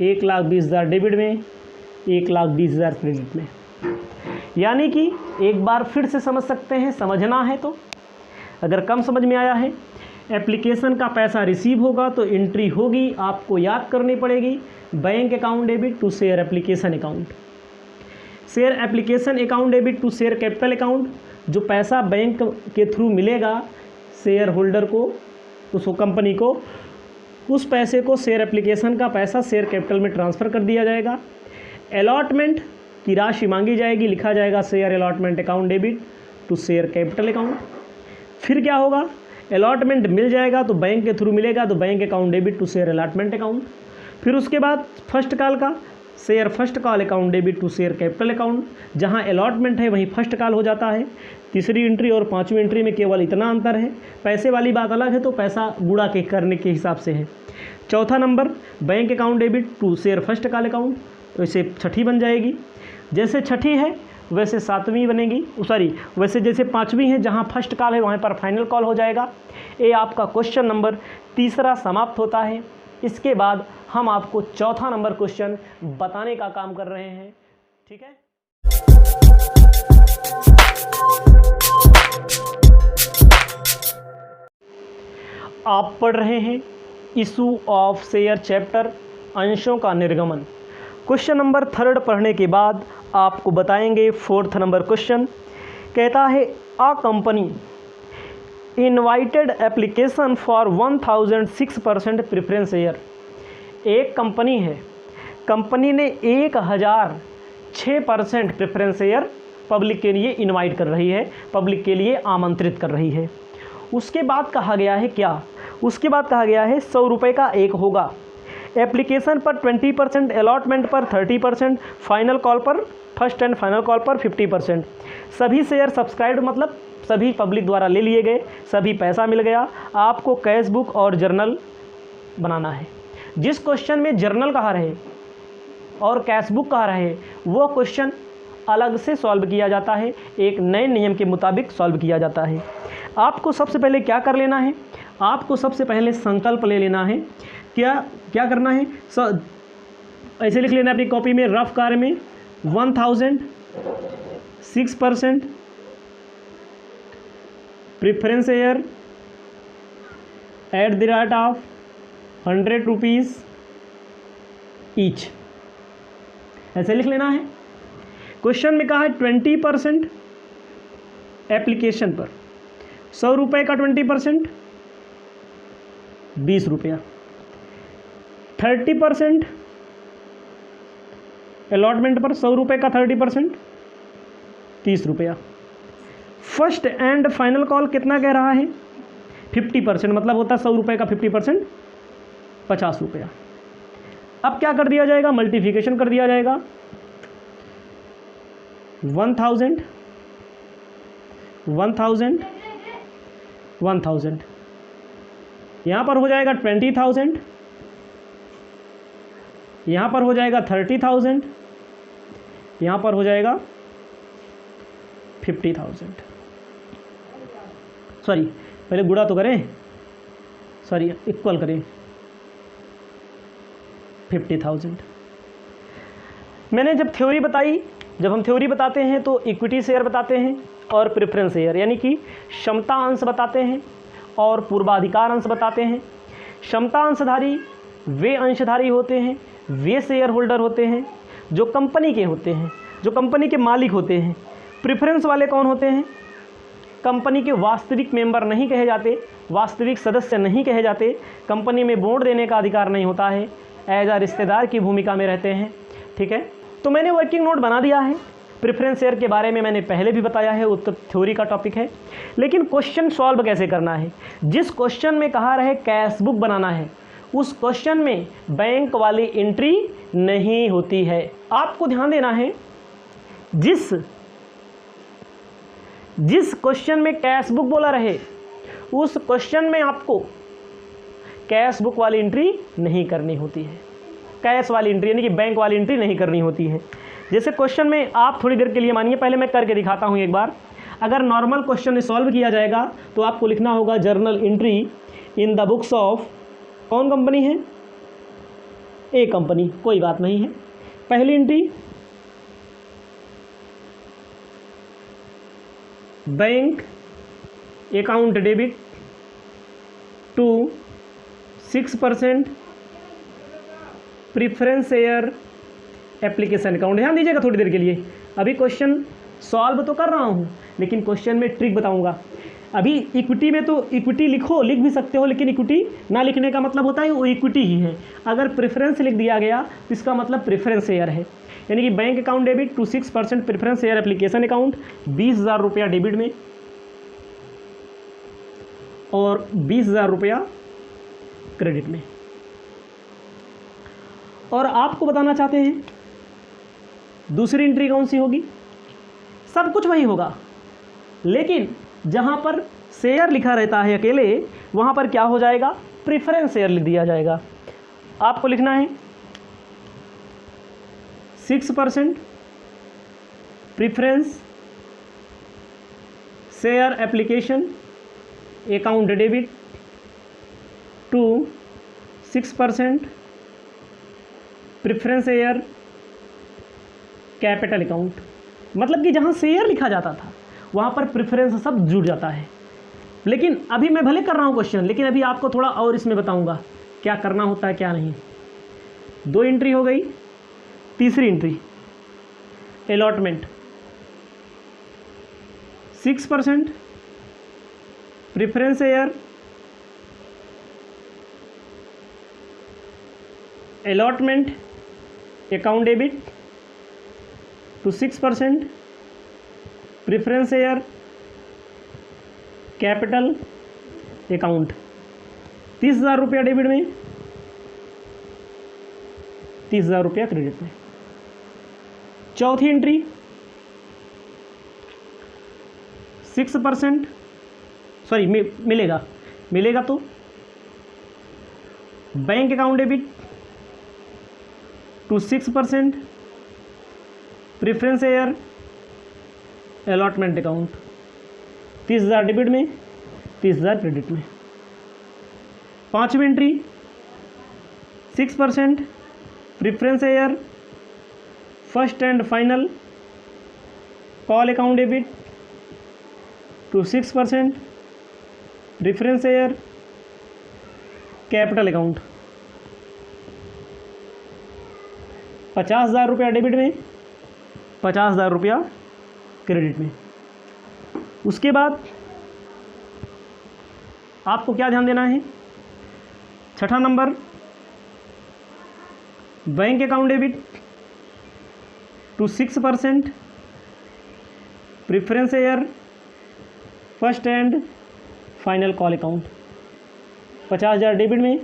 1,20,000 debit में, 1,20,000 क्रेडिट में। यानी कि एक बार फिर से समझ सकते हैं, समझना है तो। अगर कम समझ में आया है, एप्लीकेशन का पैसा रिसीव होगा तो एंट्री होगी, आपको याद करनी पड़ेगी bank account debit to share application account, share application account debit to share capital account. जो पैसा बैंक के थ्रू मिलेगा शेयर होल्डर को, उस कंपनी को, उस पैसे को शेयर एप्लीकेशन का पैसा शेयर कैपिटल में ट्रांसफ़र कर दिया जाएगा। अलॉटमेंट की राशि मांगी जाएगी, लिखा जाएगा share allotment account debit to share capital account. फिर क्या होगा? अलॉटमेंट मिल जाएगा तो बैंक के थ्रू मिलेगा तो bank account debit to share allotment account. फिर उसके बाद फर्स्ट कॉल का share first call account debit to share capital account, जहां अलॉटमेंट है वहीं फर्स्ट कॉल हो जाता है। तीसरी एंट्री और 5वीं एंट्री में केवल इतना अंतर है, पैसे वाली बात अलग है तो पैसा गुणा के करने के हिसाब से है। चौथा number bank account debit to share first call account, तो इसे छठी बन जाएगी। जैसे छठी है वैसे 7वीं बनेगी, सॉरी वैसे जैसे 5वीं है, जहां फर्स्ट कॉल है वहाँ पर फाइनल कॉल हो जाएगा। ये आपका क्वेश्चन नंबर 3 समाप्त होता है। इसके बाद हम आपको चौथा नंबर क्वेश्चन बताने का काम कर रहे हैं, ठीक है। आप पढ़ रहे हैं इशू ऑफ शेयर चैप्टर, अंशों का निर्गमन। क्वेश्चन नंबर 3 पढ़ने के बाद आपको बताएंगे 4th नंबर क्वेश्चन। कहता है a company invited application for 1,006% preference share. एक कंपनी है, कंपनी ने 1,006% प्रेफरेंस शेयर पब्लिक के लिए इनवाइट कर रही है, पब्लिक के लिए आमंत्रित कर रही है। उसके बाद कहा गया है क्या? उसके बाद कहा गया है 100 रुपये का एक होगा, एप्लीकेशन पर 20%, अलॉटमेंट पर 30%, फाइनल कॉल पर फर्स्ट एंड फाइनल कॉल पर 50%। सभी शेयर सब्सक्राइब मतलब सभी पब्लिक द्वारा ले लिए गए, सभी पैसा मिल गया। आपको कैश बुक और जर्नल बनाना है। जिस क्वेश्चन में जर्नल कहा रहे और कैश बुक कहा रहे वो क्वेश्चन अलग से सॉल्व किया जाता है, एक नए नियम के मुताबिक सॉल्व किया जाता है। आपको सबसे पहले क्या कर लेना है? आपको सबसे पहले संकल्प ले लेना है। क्या करना है? ऐसे लिख लेना अपनी कॉपी में, रफ कार्य में 1,006% preference share at the rate of 100 rupees each, ऐसे लिख लेना है। क्वेश्चन में कहा है 20%
एप्लीकेशन पर 100 रुपये का 20% 20 रुपया, 30% अलॉटमेंट पर 100 रुपये का 30% 30 रुपया। फर्स्ट एंड फाइनल कॉल कितना कह रहा है? 50%, मतलब होता है 100 रुपये का 50% 50 रुपया। अब क्या कर दिया जाएगा? मल्टीप्लिकेशन कर दिया जाएगा। 1000 1000 1000, यहाँ पर हो जाएगा 20,000, यहाँ पर हो जाएगा 30,000, यहाँ पर हो जाएगा 50,000। सॉरी, पहले गुणा तो करें, सॉरी इक्वल करें 50,000। मैंने जब थ्योरी बताई, जब हम थ्योरी बताते हैं तो इक्विटी शेयर बताते हैं और प्रेफरेंस शेयर, यानी कि क्षमता अंश बताते हैं और पूर्वाधिकार अंश बताते हैं। क्षमता अंशधारी वे अंशधारी होते हैं, वे शेयर होल्डर होते हैं जो कंपनी के होते हैं, जो कंपनी के मालिक होते हैं। प्रेफरेंस वाले कौन होते हैं? कंपनी के वास्तविक मेंबर नहीं कहे जाते, वास्तविक सदस्य नहीं कहे जाते, कंपनी में वोट देने का अधिकार नहीं होता है, एज आ रिश्तेदार की भूमिका में रहते हैं। ठीक है, तो मैंने वर्किंग नोट बना दिया है। प्रेफरेंस शेयर के बारे में मैंने पहले भी बताया है, वो तो थ्योरी का टॉपिक है। लेकिन क्वेश्चन सॉल्व कैसे करना है? जिस क्वेश्चन में कहा रहे कैश बुक बनाना है, उस क्वेश्चन में बैंक वाली एंट्री नहीं होती है। आपको ध्यान देना है, जिस क्वेश्चन में कैश बुक बोला रहे, उस क्वेश्चन में आपको कैश बुक वाली एंट्री नहीं करनी होती है। कैश वाली एंट्री यानी कि बैंक वाली एंट्री नहीं करनी होती है। जैसे क्वेश्चन में आप थोड़ी देर के लिए मानिए, पहले मैं करके दिखाता हूँ एक बार। अगर नॉर्मल क्वेश्चन सॉल्व किया जाएगा तो आपको लिखना होगा journal entry in the books of, कौन कंपनी है? ए कंपनी, कोई बात नहीं है। पहली entry bank account debit to 6% preference share application account. ध्यान दीजिएगा थोड़ी देर के लिए, अभी क्वेश्चन सॉल्व तो कर रहा हूँ लेकिन क्वेश्चन में ट्रिक बताऊंगा। अभी इक्विटी में तो इक्विटी लिखो, लिख भी सकते हो, लेकिन इक्विटी ना लिखने का मतलब होता है वो इक्विटी ही है। अगर प्रेफरेंस लिख दिया गया तो इसका मतलब प्रेफरेंस शेयर है, यानी कि bank account debit to 6% preference share application account, 20,000 रुपया डेबिट में और 20,000 रुपया क्रेडिट में। और आपको बताना चाहते हैं दूसरी एंट्री कौन सी होगी? सब कुछ वही होगा, लेकिन जहां पर शेयर लिखा रहता है अकेले, वहां पर क्या हो जाएगा? प्रेफरेंस शेयर लिख दिया जाएगा। आपको लिखना है 6% preference share application account debit to 6% preference share capital account. मतलब कि जहाँ शेयर लिखा जाता था वहाँ पर प्रेफरेंस सब जुड़ जाता है। लेकिन अभी मैं भले कर रहा हूँ क्वेश्चन, लेकिन अभी आपको थोड़ा और इसमें बताऊँगा क्या करना होता है क्या नहीं। 2 एंट्री हो गई। तीसरी entry allotment 6% preference share allotment account debit to 6% preference share capital account, 30,000 रुपया डेबिट में, 30,000 रुपया क्रेडिट में। चौथी एंट्री 6%, सॉरी मिलेगा तो bank account debit to 6% preference share allotment account, 30,000 debit में, 30,000 क्रेडिट में। पांचवी entry 6% preference share first and final call account debit to 6% preference share capital account, 50,000 रुपया डेबिट में, 50,000 रुपया क्रेडिट में। उसके बाद आपको क्या ध्यान देना है, छठा number, bank account debit to 6%, preference share, first and final call account, 50,000 debit में,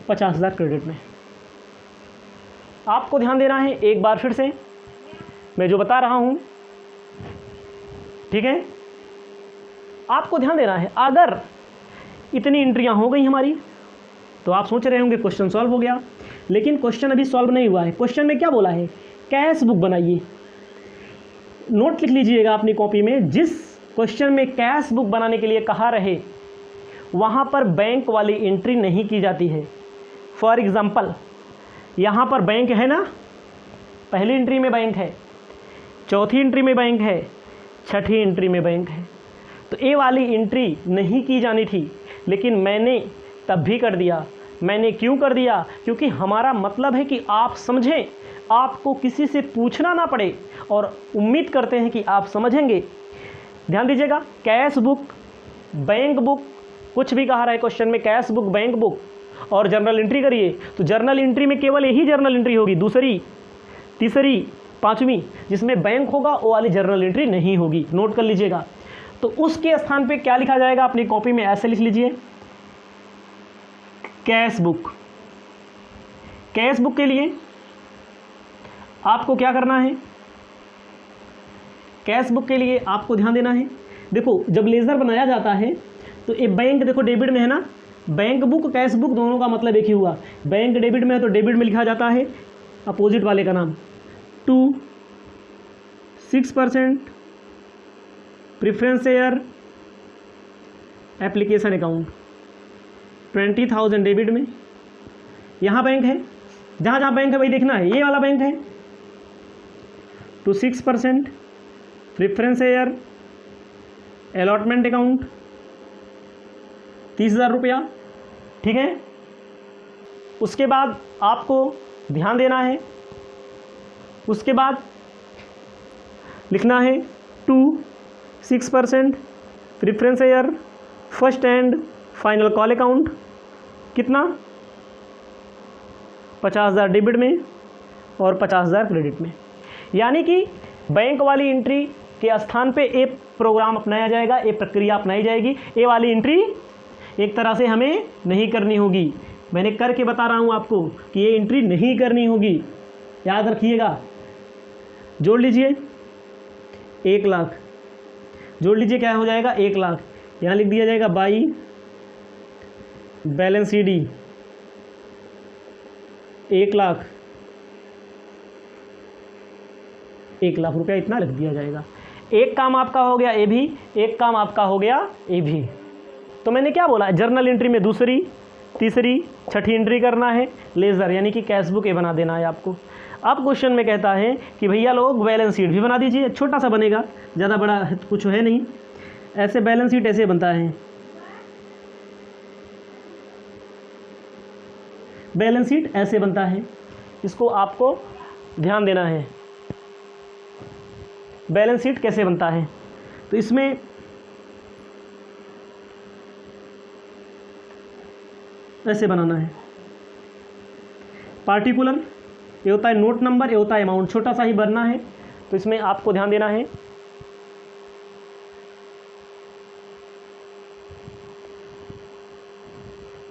50,000 क्रेडिट में। आपको ध्यान देना है, एक बार फिर से मैं जो बता रहा हूं, ठीक है, आपको ध्यान देना है। अगर इतनी एंट्रियां हो गई हमारी तो आप सोच रहे होंगे क्वेश्चन सॉल्व हो गया, लेकिन क्वेश्चन अभी सॉल्व नहीं हुआ है। क्वेश्चन में क्या बोला है, कैश बुक बनाइए। नोट लिख लीजिएगा अपनी कॉपी में, जिस क्वेश्चन में कैश बुक बनाने के लिए कहा रहे वहाँ पर बैंक वाली एंट्री नहीं की जाती है। फॉर एग्ज़ाम्पल, यहाँ पर बैंक है ना, पहली एंट्री में बैंक है, चौथी एंट्री में बैंक है, छठी एंट्री में बैंक है, तो ए वाली एंट्री नहीं की जानी थी, लेकिन मैंने तब भी कर दिया। मैंने क्यों कर दिया, क्योंकि हमारा मतलब है कि आप समझें, आपको किसी से पूछना ना पड़े, और उम्मीद करते हैं कि आप समझेंगे। ध्यान दीजिएगा, कैश बुक, बैंक बुक, कुछ भी कहा रहा है क्वेश्चन में, कैश बुक, बैंक बुक और जर्नल एंट्री करिए, तो जर्नल एंट्री में केवल यही जर्नल एंट्री होगी, दूसरी, तीसरी, पांचवी, जिसमें बैंक होगा वो वाली जर्नल एंट्री नहीं होगी। नोट कर लीजिएगा। तो उसके स्थान पे क्या लिखा जाएगा, अपनी कॉपी में ऐसे लिख लीजिए, कैश बुक। कैश बुक के लिए आपको क्या करना है, कैश बुक के लिए आपको ध्यान देना है। देखो, जब लेजर बनाया जाता है तो ये बैंक, देखो डेबिट में है ना, बैंक बुक, कैश बुक दोनों का मतलब एक ही हुआ। बैंक डेबिट में है तो डेबिट में लिखा जाता है अपोजिट वाले का नाम, to 6% preference share application account, 20,000 debit में। यहाँ बैंक है, जहाँ जहाँ बैंक है वही देखना है, ये वाला बैंक है, to 6% preference share allotment account, 30,000 रुपया, ठीक है। उसके बाद आपको ध्यान देना है, उसके बाद लिखना है 6% preference share first and final call account, कितना, 50,000 डेबिट में और 50,000 क्रेडिट में। यानी कि बैंक वाली एंट्री के स्थान पे ए प्रोग्राम अपनाया जाएगा, ए प्रक्रिया अपनाई जाएगी। ए वाली एंट्री एक तरह से हमें नहीं करनी होगी। मैंने करके बता रहा हूँ आपको कि ये एंट्री नहीं करनी होगी, याद रखिएगा। जोड़ लीजिए 1 लाख, जोड़ लीजिए क्या हो जाएगा 1 लाख। यहाँ लिख दिया जाएगा by balance C D 1 lakh, 1 lakh रुपया इतना लिख दिया जाएगा। एक काम आपका हो गया ए भी, एक काम आपका हो गया ए भी। तो मैंने क्या बोला, जर्नल एंट्री में दूसरी, तीसरी, छठी एंट्री करना है, लेज़र यानी कि कैश बुक ए बना देना है आपको। अब क्वेश्चन में कहता है कि भैया लोग बैलेंस शीट भी बना दीजिए, छोटा सा बनेगा, ज़्यादा बड़ा कुछ है नहीं। ऐसे बैलेंस शीट ऐसे बनता है, बैलेंस शीट ऐसे बनता है, इसको आपको ध्यान देना है। बैलेंस शीट कैसे बनता है, तो इसमें ऐसे बनाना है। पार्टिकुलर ये होता है नोट नंबर, ये होता है अमाउंट, छोटा सा ही भरना है। तो इसमें आपको ध्यान देना है,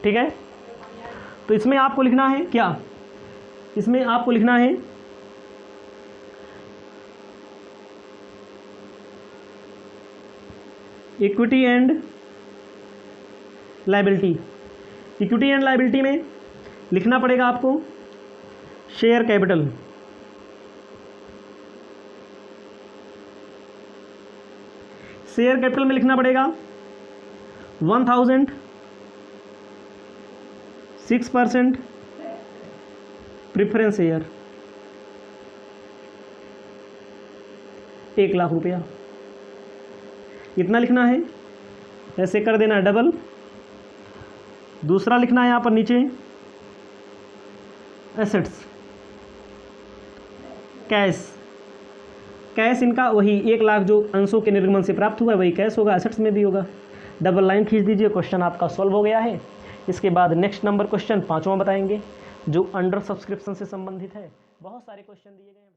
ठीक है। तो इसमें आपको लिखना है क्या, इसमें आपको लिखना है equity and liability. Equity and liability में लिखना पड़ेगा आपको शेयर कैपिटल, शेयर कैपिटल में लिखना पड़ेगा 1,000 6% प्रेफरेंस शेयर, 1 लाख रुपया, इतना लिखना है। ऐसे कर देना डबल। दूसरा लिखना है यहाँ पर नीचे एसेट्स, कैश, कैश इनका वही 1 लाख जो अंशों के निर्गमन से प्राप्त हुआ है वही कैश होगा, एसेट्स में भी होगा। डबल लाइन खींच दीजिए, क्वेश्चन आपका सॉल्व हो गया है। इसके बाद नेक्स्ट नंबर क्वेश्चन 5वां बताएंगे जो अंडर सब्सक्रिप्शन से संबंधित है। बहुत सारे क्वेश्चन दिए गए हैं।